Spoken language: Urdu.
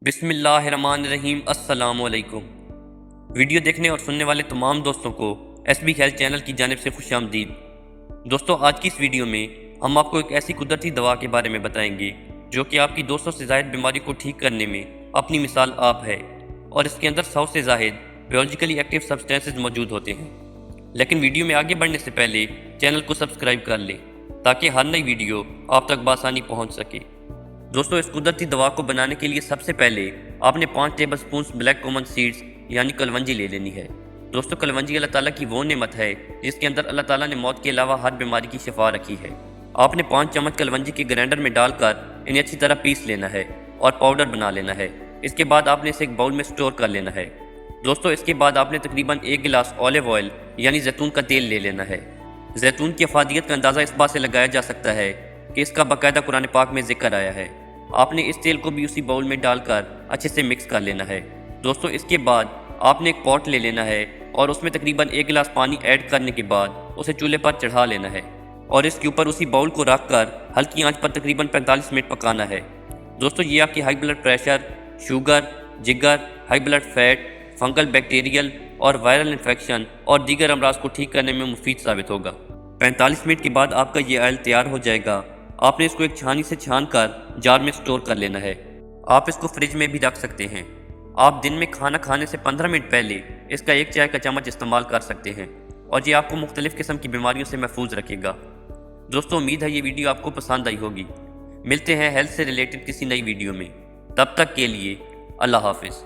بسم اللہ الرحمن الرحیم۔ السلام علیکم۔ ویڈیو دیکھنے اور سننے والے تمام دوستوں کو ایس بی ہیلتھ چینل کی جانب سے خوش آمدید۔ دوستوں، آج کی اس ویڈیو میں ہم آپ کو ایک ایسی قدرتی دوا کے بارے میں بتائیں گے جو کہ آپ کی 200 سے زائد بیماری کو ٹھیک کرنے میں اپنی مثال آپ ہے، اور اس کے اندر 100 سے زائد بیولوجیکلی ایکٹیو سبسٹینسز موجود ہوتے ہیں۔ لیکن ویڈیو میں آگے بڑھنے سے پہلے چینل کو سبسکرائب کر لیں تاکہ ہر نئی ویڈیو آپ تک بآسانی پہنچ سکے۔ دوستو، اس قدرتی دوا کو بنانے کے لیے سب سے پہلے آپ نے 5 ٹیبل سپونز بلیک کومن سیڈز یعنی کلونجی لے لینی ہے۔ دوستو، کلونجی اللہ تعالیٰ کی وہ نعمت ہے جس کے اندر اللہ تعالیٰ نے موت کے علاوہ ہر بیماری کی شفا رکھی ہے۔ آپ نے 5 چمچ کلونجی کے گرینڈر میں ڈال کر انہیں اچھی طرح پیس لینا ہے اور پاؤڈر بنا لینا ہے۔ اس کے بعد آپ نے اسے ایک باؤل میں سٹور کر لینا ہے۔ دوستو، اس کے بعد آپ نے تقریباً 1 گلاس اولیو آئل یعنی زیتون کا تیل لے لینا ہے۔ زیتون کی افادیت کا اندازہ اس بات سے لگایا جا سکتا ہے کہ اس کا باقاعدہ قرآن پاک میں ذکر آیا ہے۔ آپ نے اس تیل کو بھی اسی باؤل میں ڈال کر اچھے سے مکس کر لینا ہے۔ دوستو، اس کے بعد آپ نے ایک پاٹ لے لینا ہے اور اس میں تقریباً 1 گلاس پانی ایڈ کرنے کے بعد اسے چولہے پر چڑھا لینا ہے اور اس کے اوپر اسی باؤل کو رکھ کر ہلکی آنچ پر تقریباً 45 منٹ پکانا ہے۔ دوستو، یہ آپ کی ہائی بلڈ پریشر، شوگر، جگر، high blood fat, fungal bacterial اور وائرل انفیکشن اور دیگر امراض کو ٹھیک کرنے میں مفید ثابت ہوگا۔ 45 منٹ کے بعد آپ کا یہ آئل تیار ہو جائے گا۔ آپ نے اس کو ایک چھانی سے چھان کر جار میں سٹور کر لینا ہے۔ آپ اس کو فریج میں بھی رکھ سکتے ہیں۔ آپ دن میں کھانا کھانے سے 15 منٹ پہلے اس کا 1 چائے کا چمچ استعمال کر سکتے ہیں، اور یہ آپ کو مختلف قسم کی بیماریوں سے محفوظ رکھے گا۔ دوستو، امید ہے یہ ویڈیو آپ کو پسند آئی ہوگی۔ ملتے ہیں ہیلتھ سے ریلیٹڈ کسی نئی ویڈیو میں، تب تک کے لیے اللہ حافظ۔